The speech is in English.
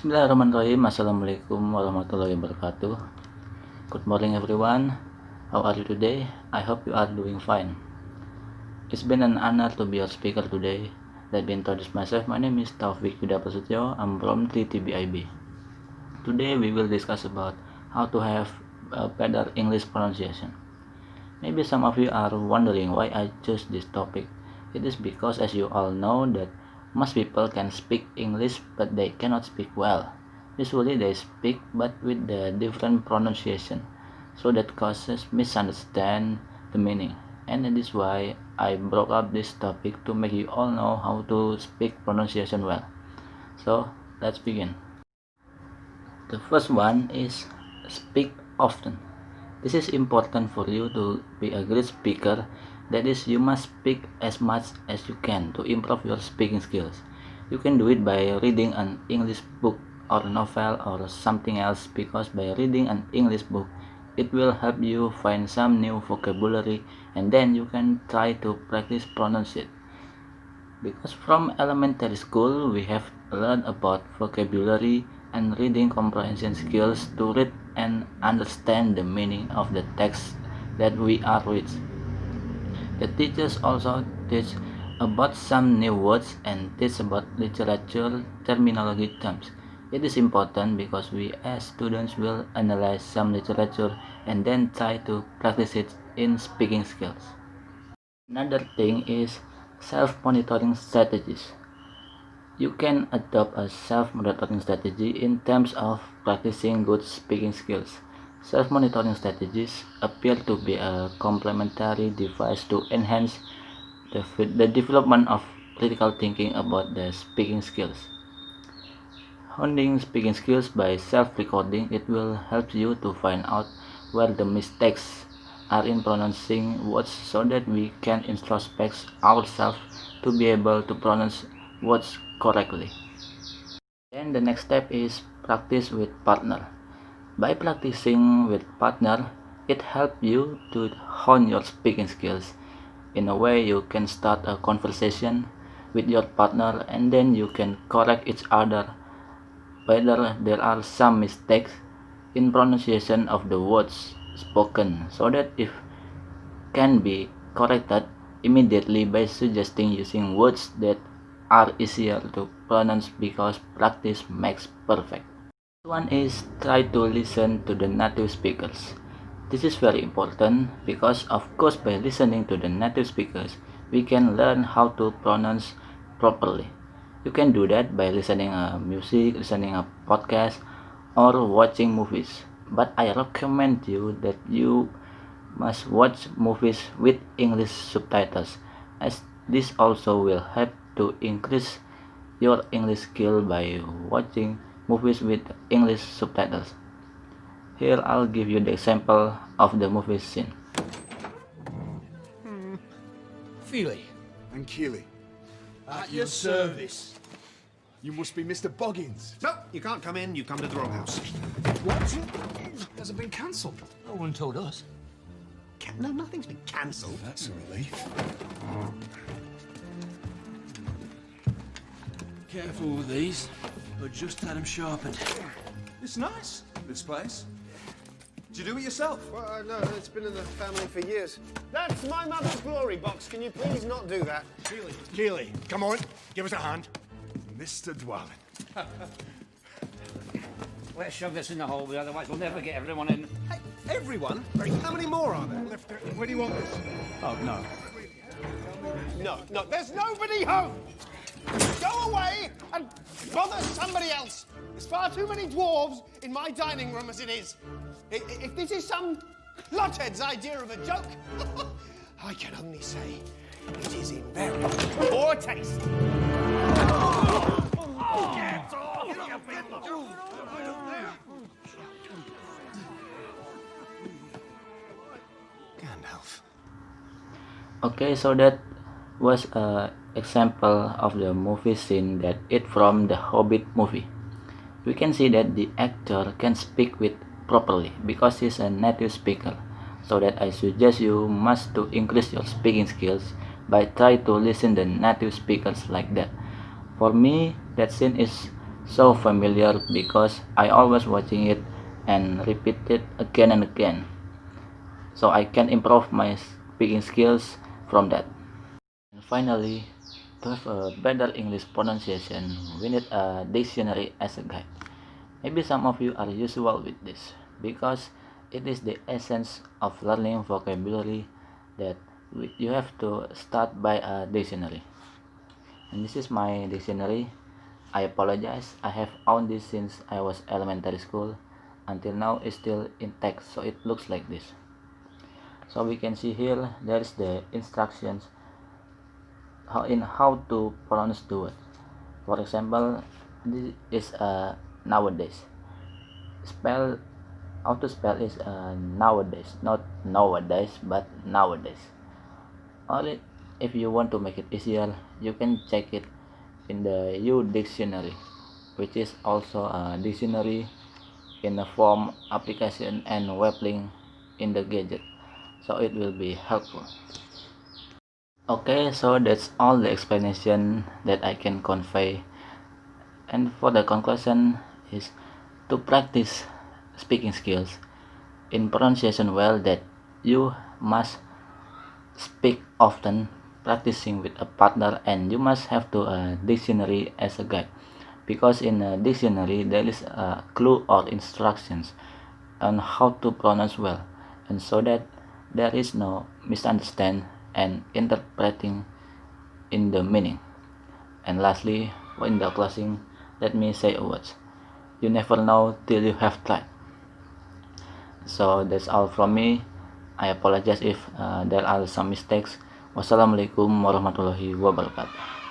Bismillahirrahmanirrahim. Assalamualaikum warahmatullahi wabarakatuh. Good morning everyone. How are you today? I hope you are doing fine. It's been an honor to be your speaker today. Let me introduce myself. My name is Taufik Yuda Prasetyo. I'm from 3TBIB. Today we will discuss about how to have a better English pronunciation. Maybe some of you are wondering why I chose this topic. It is because, as you all know, that most people can speak English but they cannot speak well. Usually they speak but with the different pronunciation, so that causes misunderstand the meaning. And that is why I brought up this topic to make you all know how to speak pronunciation well. So let's begin. The first one is speak often. This is important for you to be a great speaker. That is, you must speak as much as you can to improve your speaking skills. You can do it by reading an English book or novel or something else, because by reading an English book it will help you find some new vocabulary and then you can try to practice pronounce it. Because from elementary school we have learned about vocabulary and reading comprehension skills to read and understand the meaning of the text that we are reading. The teachers also teach about some new words and teach about literature terminology terms. It is important because we as students will analyze some literature and then try to practice it in speaking skills. Another thing is self-monitoring strategies. You can adopt a self-monitoring strategy in terms of practicing good speaking skills. Self-monitoring strategies appear to be a complementary device to enhance the development of critical thinking about the speaking skills. Honing speaking skills by self-recording, it will help you to find out where the mistakes are in pronouncing words so that we can introspect ourselves to be able to pronounce words correctly. Then the next step is practice with partner. By practicing with partner, it helps you to hone your speaking skills. In a way, you can start a conversation with your partner and then you can correct each other whether there are some mistakes in pronunciation of the words spoken, so that if can be corrected immediately by suggesting using words that are easier to pronounce, because practice makes perfect. One is try to listen to the native speakers. This is very important because, of course, by listening to the native speakers we can learn how to pronounce properly. You can do that by listening music, listening a podcast, or watching movies. But I recommend you that you must watch movies with English subtitles, as this also will help to increase your English skill by watching movies with English subtitles. Here I'll give you the example of the movie scene. Feely. And Keeley. At your service. You must be Mr. Boggins. No, you can't come in. You come to the wrong house. What? Has it been cancelled? No one told us. No, nothing's been cancelled. That's a relief. Careful with these. I just had them sharpened. It's nice, this place. Did you do it yourself? Well, no, it's been in the family for years. That's my mother's glory box. Can you please not do that? Keeley, come on. Give us a hand. Mr. Dwalin. Let's shove this in the hole, otherwise we'll never get everyone in. Hey, everyone? How many more are there? Where do you want this? Oh, no. No, there's nobody home! Go away and bother somebody else! There's far too many dwarves in my dining room as it is. If this is some clothead's idea of a joke, I can only say it is in very poor taste. Gandalf. Okay, so that was an example of the movie scene that it from the Hobbit movie. We can see that the actor can speak with properly because he's a native speaker. So that I suggest you must to increase your speaking skills by try to listen the native speakers like that. For me, that scene is so familiar because I always watching it and repeat it again and again. So I can improve my speaking skills from that. And finally, to have a better English pronunciation, we need a dictionary as a guide. Maybe some of you are usual with this because it is the essence of learning vocabulary that you have to start by a dictionary. And this is my dictionary. I apologize, I have owned this since I was elementary school. Until now it's still intact, so it looks like this. So we can see here there is the instructions how to pronounce the word. For example, this is nowadays. Spell how to spell is nowadays, not nowadays, but nowadays. Only if you want to make it easier, you can check it in the U dictionary, which is also a dictionary in a form application and web link in the gadget, so it will be helpful. Okay, so that's all the explanation that I can convey, and for the conclusion is to practice speaking skills in pronunciation well, that you must speak often, practicing with a partner, and you must have to a dictionary as a guide, because in a dictionary there is a clue or instructions on how to pronounce well, and so that there is no misunderstand and interpreting in the meaning. And lastly, in the closing, let me say a word: you never know till you have tried. So that's all from me. I apologize if there are some mistakes. Wassalamualaikum warahmatullahi wabarakatuh.